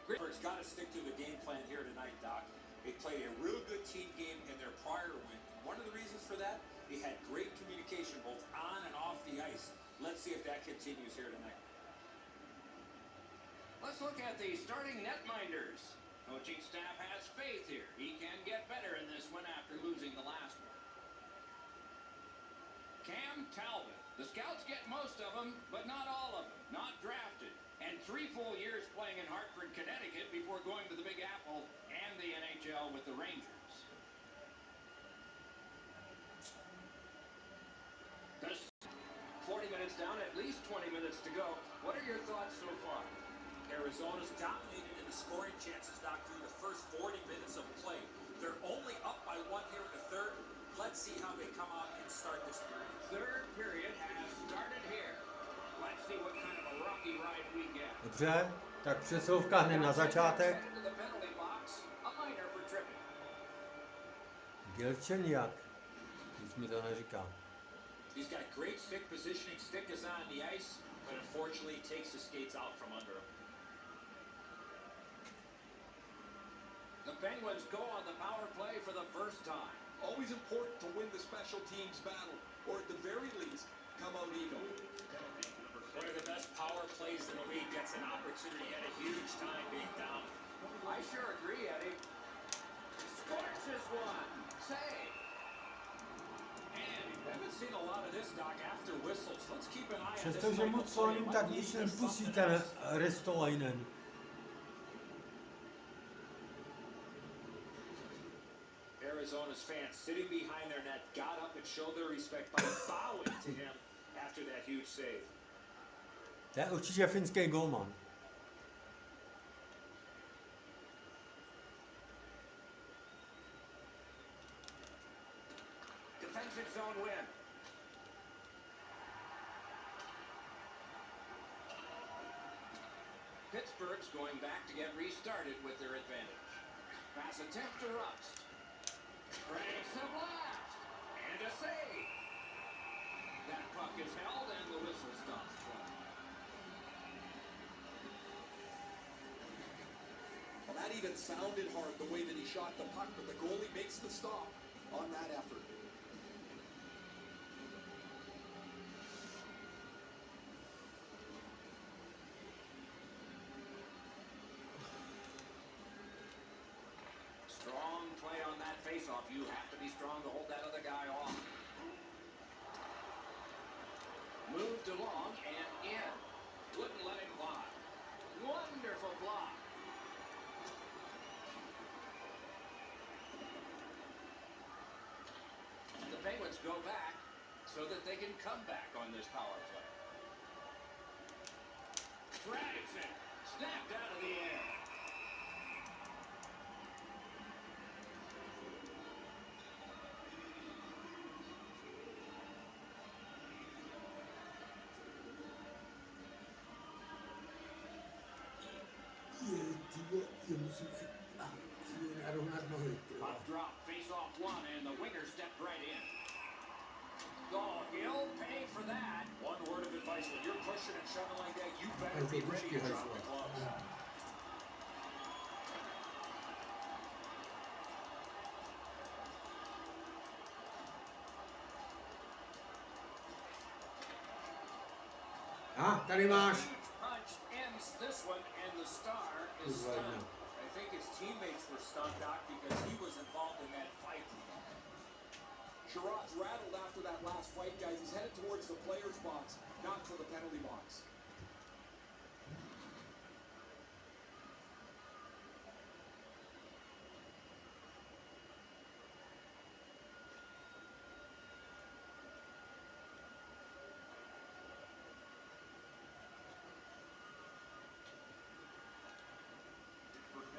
Greenberg's got to stick to the game plan here tonight, Doc. They played a real good team game in their prior win. One of the reasons for that, they had great communication both on and off the ice. Let's see if that continues here tonight. Let's look at the starting netminders. Coaching staff has faith here. He can get better in this one after losing the last one. Cam Talbot. The scouts get most of them, but not all of them. Not drafted. And 3 full years playing in Hartford, Connecticut before going to the Big Apple and the NHL with the Rangers. This 40 minutes down, at least 20 minutes to go. What are your thoughts so far? Arizona's dominated in the scoring chances, Doc, through the first 40 minutes of play. They're only up by 1 here in the third. Let's see how they come out and start this period. Third period has started here. Let's see what kind of a rocky ride we get. Dobře, tak přesouvka hned na začátek. Dělčeniak, nic mi to neříká. He's got great stick positioning. Stick is on the ice, but unfortunately takes the skates out from under him. The Penguins go on the power play for the first time. Always important to win the special teams battle, or at the very least, come out even. One of the best power plays in the league gets an opportunity at a huge time being down. I sure agree, Eddie. Scorches one. Save. And we haven't seen a lot of this, Doc, after whistles. Let's keep an eye on this. Přestože moc solím, tak nic nepustí ten Ristolainen. Arizona's fans sitting behind their net got up and showed their respect by bowing to him after that huge save. To je určitě finský golman. Defensive zone win. Pittsburgh's going back to get restarted with their advantage. Pass attempt to Rust. Cranks a blast. And a save. That puck is held and the whistle stops play. Well, that even sounded hard the way that he shot the puck, but the goalie makes the stop on that effort. Strong play on that faceoff. You have to be strong to hold that other guy off. Moved along and in. Wouldn't let him fly. Wonderful block. The Penguins go back so that they can come back on this power play. Drags it. Snapped out of the air. Puck drop, face off one, and the winger stepped right in. Oh, he'll pay for that. One word of advice, when you're pushing and shoving like that, you better be ready to drop the gloves. Tady máš. Punch ends this one, and the star is stunned. I think his teammates were stunned, Doc, because he was involved in that fight. Sherrod's rattled after that last fight, guys. He's headed towards the player's box, not to the penalty box.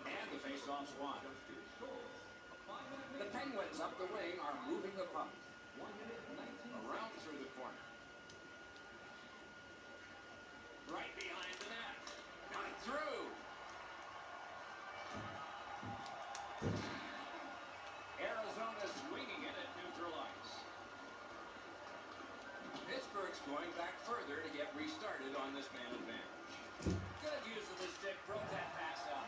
And the face-off's won. The Penguins up the wing are moving the puck. Around through the corner. Right behind the net. Got it through. Arizona's winging it at neutral ice. Pittsburgh's going back further to get restarted on this man advantage. Good use of the stick, broke that pass out.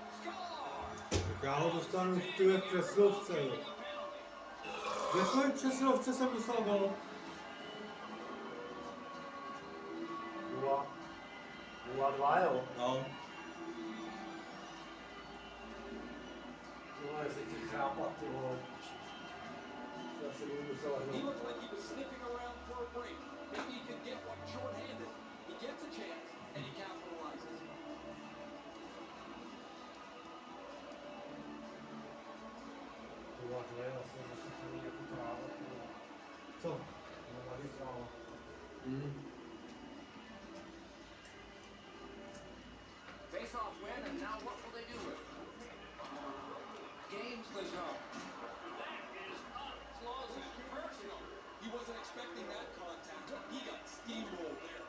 Já ho dostanu v přesilovce, jo. Ve své přesilovce jsem dostal gol. 0-2, jo. No. Ty vole, jestli chci chrápat, ty vole. Já si budu musel He hnout. looked like he was sniffing around for a break. Maybe he could get one short-handed. He gets a chance, and he capitalizes. Ty vole, to je vlastně zase takový jako tráva, ty vole. Co? No, mladý tráva. Face-off win, and now what will they do with it? Gains the zone. That is up close and personal. He wasn't expecting that contact. He got steamrolled there.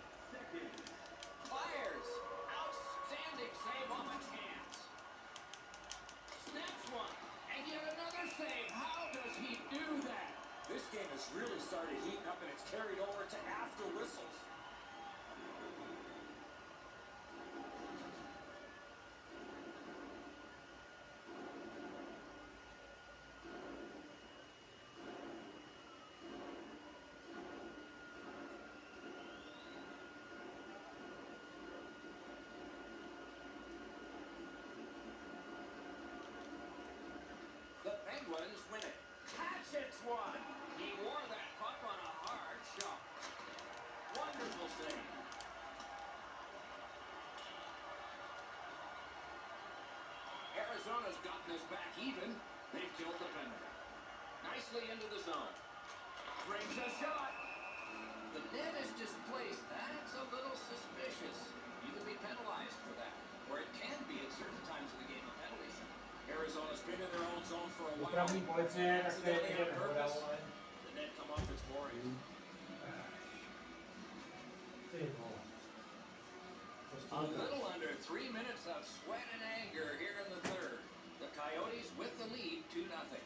Fires. Outstanding save off a chance. Snaps one. And yet another save. How does he do that? This game has really started heating up, and it's carried over to after whistles. The Penguins win it. Hatchet's one. He wore that puck on a hard shot. Wonderful save. Arizona's gotten us back even. They've killed the Penguins. Nicely into the zone. Brings a shot. The net is displaced. That's a little suspicious. You can be penalized for that. Or it can be at certain times of the game a penalty. Arizona's been in their own zone for a while. Dopravní policie, tak to je Accidentally někde on nehoda, purpose. vole. The net come off its boring. Ty vole. Prostě A to- little under 3 minutes of sweat and anger here in the third. The Coyotes with the lead 2-0.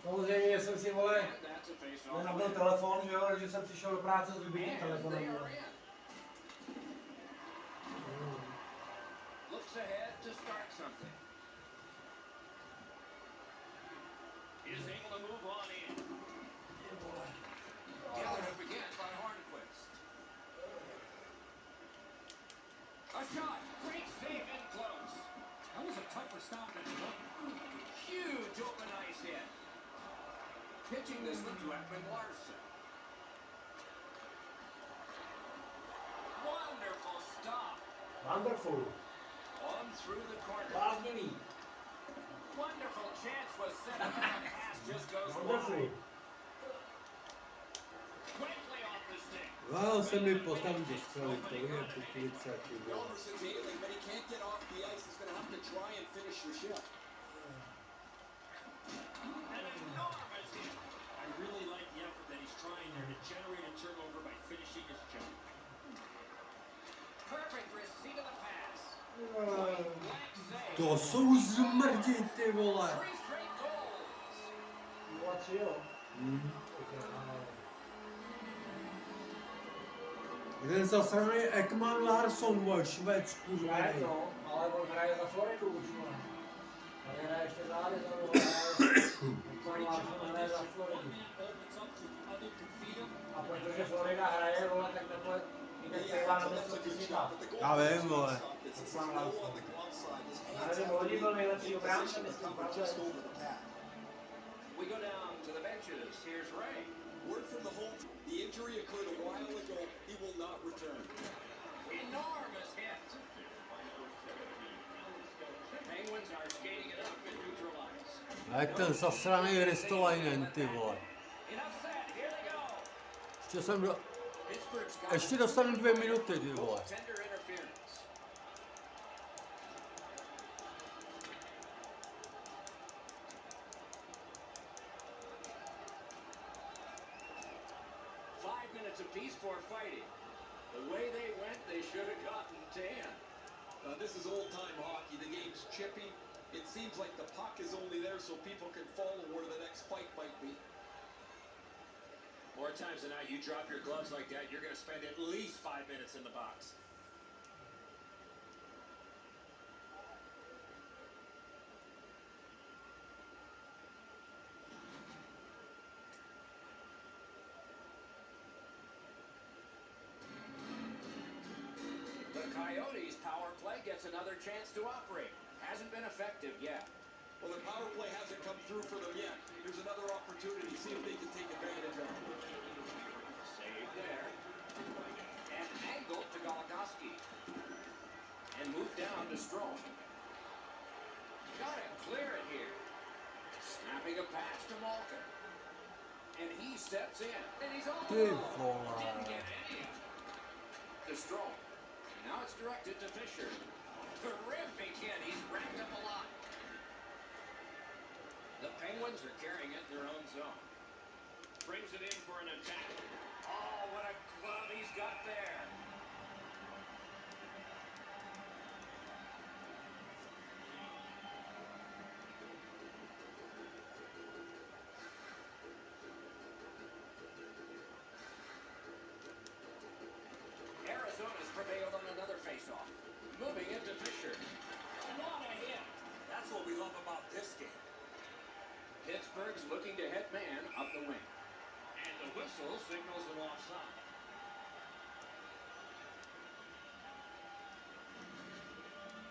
Samozřejmě jsem si, vole, And that's a face-off. nenabil telefon, že jo, takže jsem přišel do práce s vybitým And telefonem. they vole. are in. Looks ahead to start something. Is able to move on in. Gathered up again by Hornquist. A shot. Great save in close. That was a tougher stop than it looked. Huge open ice hit. Pitching this one to Ekman Larson. Wonderful stop. Wonderful. On through the corner. Bláznivý. Wonderful chance was set up. The pass just goes Wonderful. wide. Quickly off the stick. Váhal jsem mi postavit do střely, to je poklice, ty vole. Elmerson's ailing, but he can't get off the ice. He's going to have to try and finish the shift. An enormous hit. I really like the effort that he's trying there to generate a turnover by finishing his job. Perfect receipt of the pass. Eh, Blank save. To jsou zmrdi, ty vole. 3 straight goals. 0-3, jo. Jeden zasraný Ekman Larsson, vole, Švédsku, Hraje žádnej. to, ale on hraje za Floridu už, vole. Ale hraje ještě za Arizonu, hraje hraje za Floridu. Opens up so the other can feed him. A protože Florida hraje, vole, tak nebude jde Taylor na mistrovství světa. Já vím, vole. Já nevím, loni byl nejlepší obránce, myslím, pravda. We go down to the benches. Here's Ray. Word from the home. The injury occurred a while ago. He will not return. Enormous hit. Penguins are skating it up and neutralized. A jak ten zasraný Ristolainen, ty vole. Enough said. Here they go. Ještě jsem do... Pittsburgh's got Ještě dostanu 2 minuty, ty vole. tender interference. Minutes apiece for fighting. The way they went, they should have gotten 10. This is old-time hockey. The game's chippy. It seems like the puck is only there so people can follow where the next fight might be. More times than not, you drop your gloves like that, you're going to spend at least 5 minutes in the box. Coyotes' power play gets another chance to operate. Hasn't been effective yet. Well, the power play hasn't come through for them yet. Here's another opportunity. See if they can take advantage of it. Save there. And angled to Goligoski. And moved down to Strome. Got to clear it here. Snapping a pass to Malkin. And he steps in. And he's all Ty alone. vole. Didn't get any. To Strome. Now it's directed to Fisher. Terrific hit. He's racked up a lot. The Penguins are carrying it in their own zone. Brings it in for an attack. Oh, what a glove he's got there. Arizona's prevailed on another faceoff. Moving it to Fisher. What a hit. That's what we love about this game. Pittsburgh's looking to head man up the wing. And the whistle signals an offside.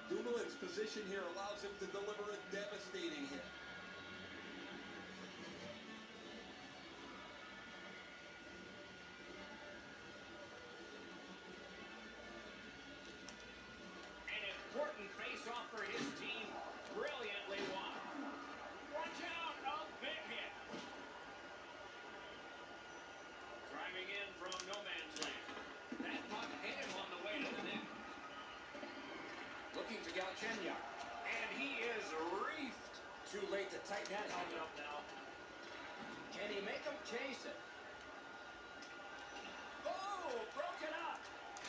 Dumoulin's position here allows him to deliver a devastating hit. An important face-off for his team. Brilliantly won. Watch out! A big hit. Driving in from no man's land. That puck hit him on the way to the net. Looking to Galchenyuk. And he is reefed. Too late to tighten that helmet up now. Can he make him chase it? Oh, broken up.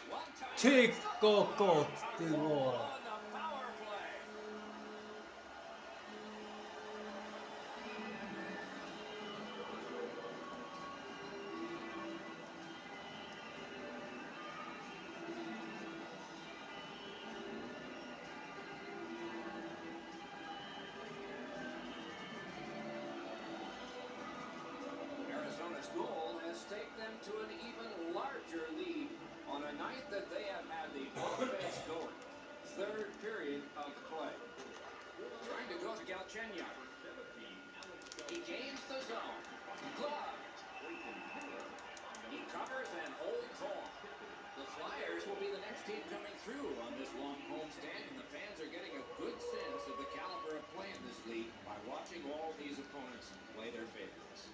One time. Ty kokot, ty vole. On the power play. Arizona's goal has taken them to an even larger lead on a night that they have had the offense going. Third period of play. Trying to go to Galchenyuk. He gains the zone. Gloved. He covers and holds on. The Flyers will be the next team coming through on this long homestand, and the fans are getting a good sense of the caliber of play in this league by watching all these opponents play their favorites.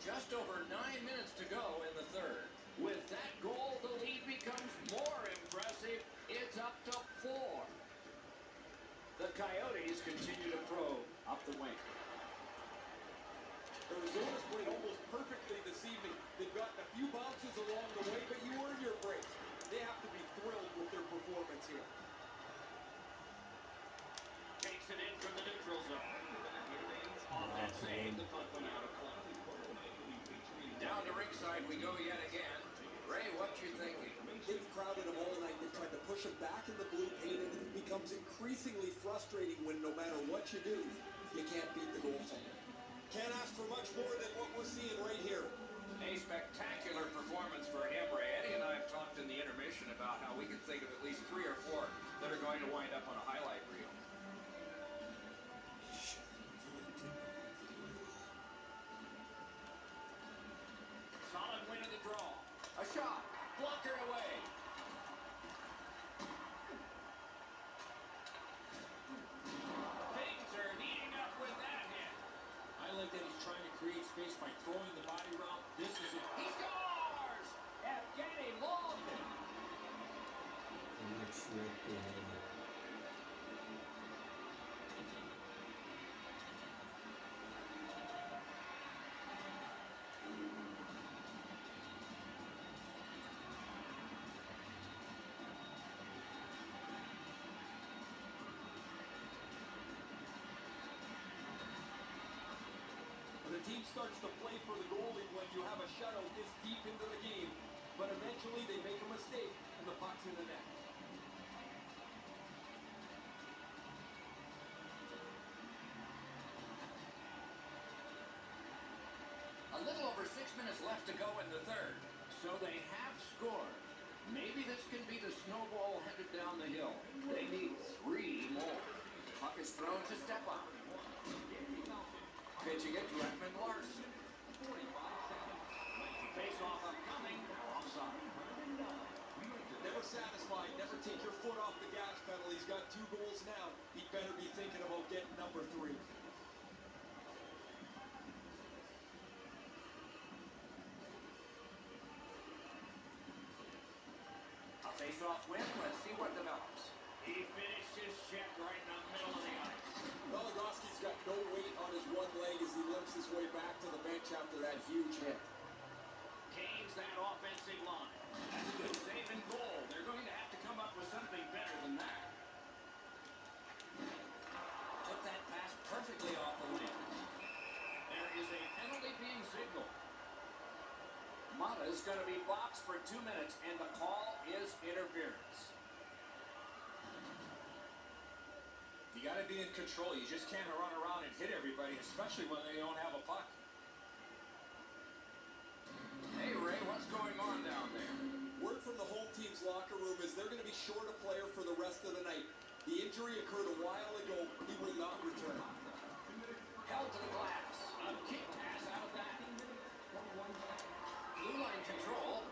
Just over 9 minutes to go in the third. With that goal, the lead becomes more impressive. It's up to 4. The Coyotes continue to probe up the wing. Arizona's played almost perfectly this evening. They've gotten a few bounces along the way, but you earn your breaks. They have to be thrilled with their performance here. Takes it in from the neutral zone. On that save, the puck went out of play. Down to ringside we go yet again. Ray, what you thinking? They've crowded him all night. They've tried to push him back in the blue paint, and it becomes increasingly frustrating when no matter what you do, you can't beat the goaltender. Can't ask for much more than what we're seeing right here. A spectacular performance for him, Ray. Eddie and I have talked in the intermission about how we can think of at least 3 or 4 that are going to wind up on a highlight reel. Solid win of the draw. A shot. Blockered away. Things are heating up with that hit. I like that he's trying to create space by throwing the body around. This is it. He scores! Evgeny Malkin. The team starts to play for the goalie when you have a shutout this deep into the game, but eventually they make a mistake and the puck's in the net. A little over 6 minutes left to go in the third. So they have scored. Maybe this can be the snowball headed down the hill. They need 3 more. Puck is thrown to step up. Pitching it to Ekman Larson. Face-off upcoming. Offside. Never satisfied, never take your foot off the gas pedal. He's got 2 goals now. He'd better be thinking about getting number 3. A face-off win. Let's see what develops. He finished his check right in the middle of the ice. Veligovsky's got no weight on his one leg as he limps his way back to the bench after that huge hit. Gains that offensive line. That's a good save and goal. They're going to have to come up with something better than that. Took that pass perfectly off the wing. There is a penalty being signaled. Mata is going to be boxed for 2 minutes, and the call is interference. You got to be in control. You just can't run around and hit everybody, especially when they don't have a puck. Hey, Ray, what's going on down there? Word from the home team's locker room is they're going to be short a player for the rest of the night. The injury occurred a while ago. He will not return. Held to the glass. A kick pass out of that. Blue line control.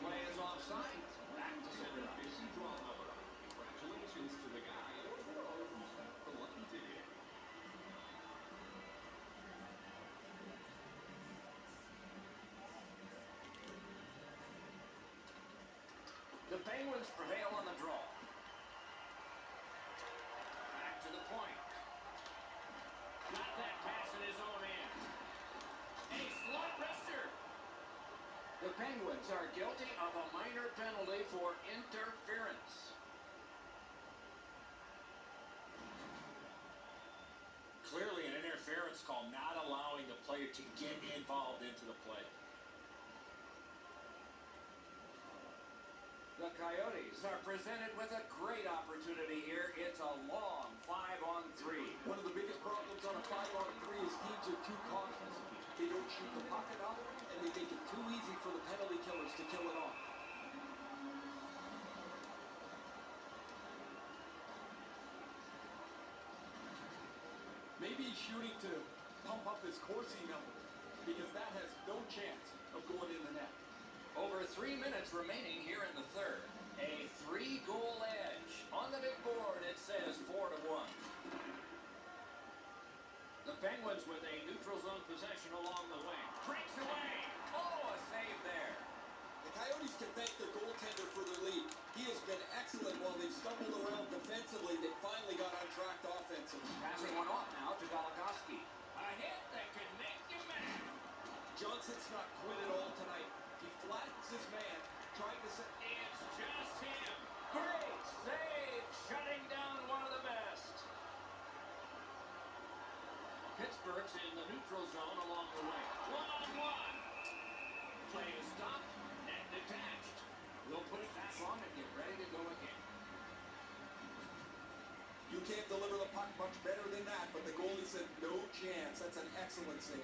Play is offside. Back to center ice. Congratulations to the guy the lucky ticket. The Penguins prevail on the draw. Back to the point. Got that pass in his own end. A slot wrister. The Penguins are guilty of a minor penalty for interference. Clearly an interference call, not allowing the player to get involved into the play. The Coyotes are presented with a great opportunity here. It's a long 5-on-3. One of the biggest problems on a 5-on-3 is teams are too cautious. They don't shoot the puck enough, and they make it too easy for the penalty killers to kill it off. Maybe he's shooting to pump up his Corsi number, because that has no chance of going in the net. Over 3 minutes remaining here in the third. A 3-goal edge. On the big board, it says 4-1. The Penguins with a neutral zone possession along the wing. Breaks away. Oh, a save there. The Coyotes can thank their goaltender for their lead. He has been excellent while they've stumbled around defensively. They finally got on track offensively. Passing one off now to Velikovsky. A hit that can make you mad. Johnson's not quit at all tonight. He flattens his man, trying to set... It's just him. Great save. Shutting down one of the best. Pittsburgh's in the neutral zone along the wing. 1-on-1. Play is stopped. Net detached. We'll put it back on and get ready to go again. You can't deliver the puck much better than that, but the goalie said no chance. That's an excellent save.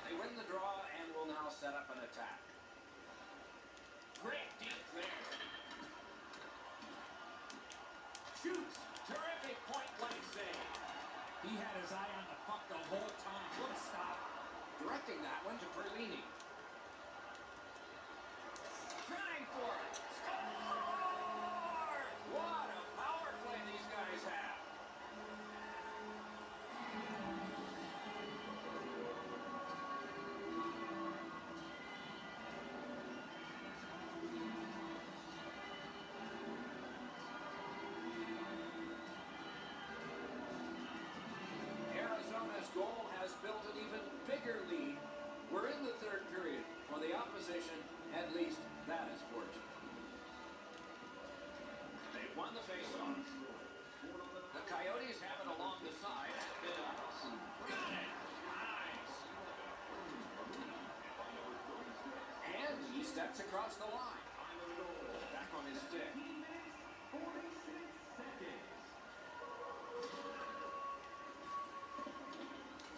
They win the draw and will now set up an attack. Great deep there. Shoots. Terrific point-blank save. He had his eye on the puck the whole time. What a stop. Directing that one to Perlini. Trying for it. Score! What a power play these guys have. Arizona's goal has built an even bigger lead. We're in the third period. For the opposition, at least that is fortunate. They won the faceoff. The Coyotes have it along the side at mid-ice. Got it! Nice! And he steps across the line. stick. 46 seconds.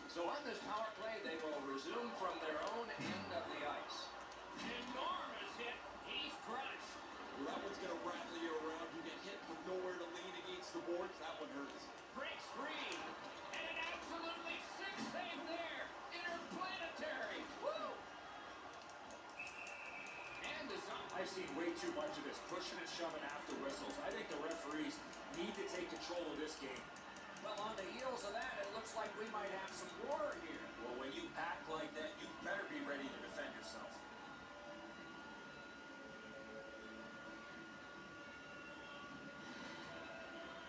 So on this power play, they will resume from their own end of the ice. Enormous hit. He's crushed. Well, that one's going to rattle you around. You get hit with nowhere to lean against the boards. That one hurts. Breaks free. And an absolutely sick save there. Interplanetary. Woo! And is up. I've seen way too much of this pushing and shoving after whistles. I think the referees need to take control of this game. Well, on the heels of that, it looks like we might have some war here. Well, when you act like that, you better be ready to defend yourself.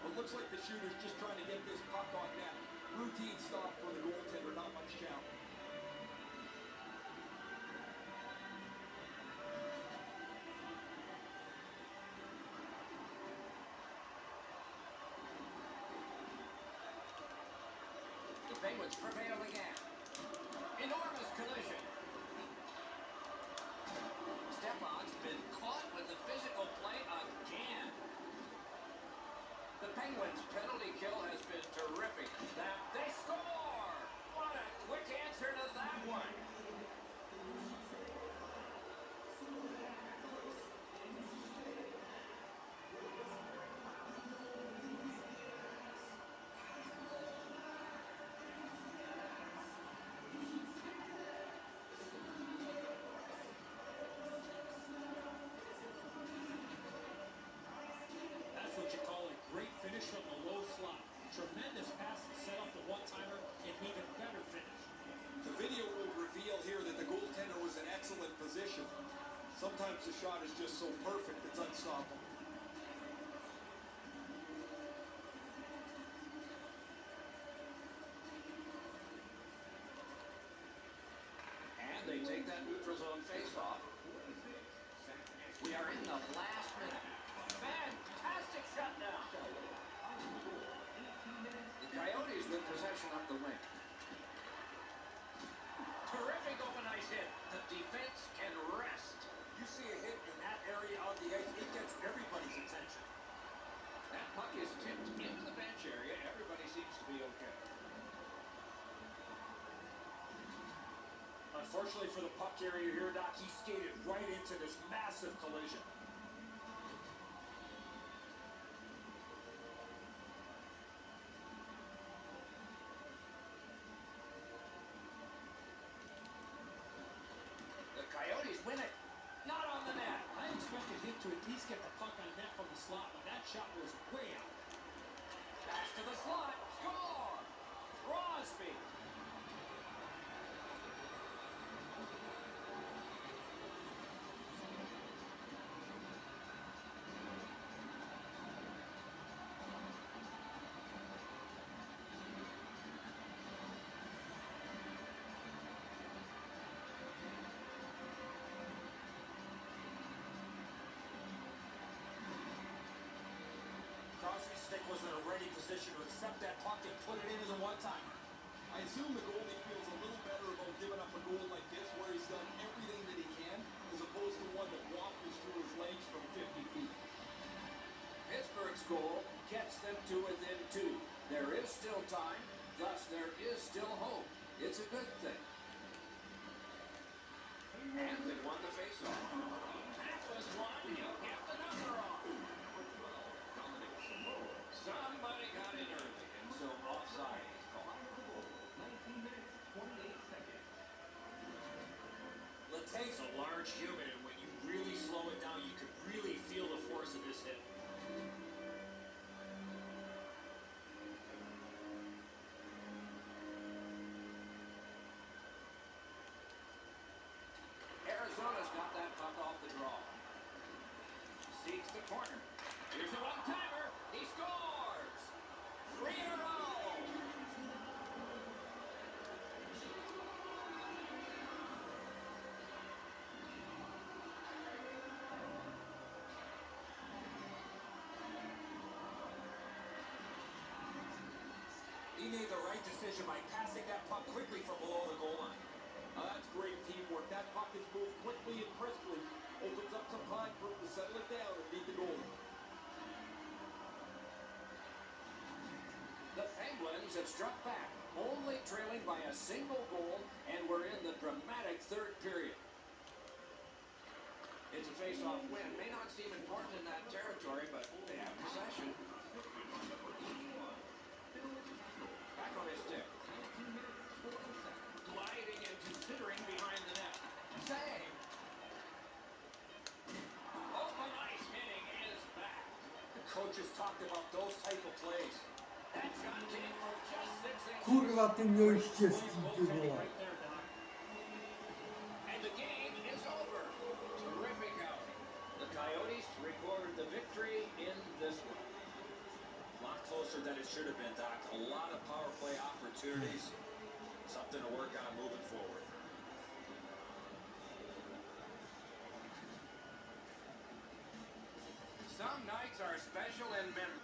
Well, it looks like the shooter's just trying to get this puck on net. Routine stop for the goaltender, not much challenge. The Penguins prevail again. Enormous collision. Stepan's been caught with the physical play again. The Penguins' penalty kill has been terrific. That they score! What a quick answer to that one. That's what you call a great finish from the low slot. Tremendous pass to set up the one-timer, and even better finish. The video will reveal here that the goaltender was in excellent position. Sometimes the shot is just so perfect, it's unstoppable. And they take that neutral zone face-off. We are in the last minute. Fantastic shutdown. The Coyotes with possession up the wing. Terrific open ice hit. The defense can rest. You see a hit in that area of the ice, it gets everybody's attention. That puck is tipped into the bench area. Everybody seems to be okay. Unfortunately for the puck carrier here, Doc, he skated right into this massive collision. The Coyotes win it. Not on the net. I expected him to at least get the puck on net from the slot, but that shot was way out. Pass to the slot. Score! Crosby. Crosby's stick was in a ready position to accept that puck and put it in as a one-timer. I assume the goalie feels a little better about giving up a goal like this where he's done everything that he can as opposed to one that waffles through his legs from 50 feet. Pittsburgh's goal gets them to within 2. There is still time, thus there is still hope. It's a good thing. And they won the faceoff. That was one. He'll get the number off. Somebody got in early, and so offside is called. 19 minutes, 28 seconds. Latay's a large human, and when you really slow it down, you can really feel the force of this hit. Arizona's got that puck off the draw. Seeks the corner. Here's a one-timer. He scores! 3 in a row! He made the right decision by passing that puck quickly from below the goal line. That's great teamwork. That puck is moved quickly and crisply. Opens up some time for him to settle it down and beat the goal. The Penguins have struck back, only trailing by a single goal, and we're in the dramatic third period. It's a face-off win. May not seem important in that territory, but they have possession. Back on his stick. Gliding and considering behind the net. Save! Open ice hitting is back. The coaches talked about those type of plays. That shot came from just 6 inches. Kurwa, ty nieościeski, ty woła. Right there, Doc. And the game is over. Terrific out. The Coyotes record the victory in this one. A lot closer than it should have been, Doc. A lot of power play opportunities. Something to work on moving forward. Some nights are special and memorable.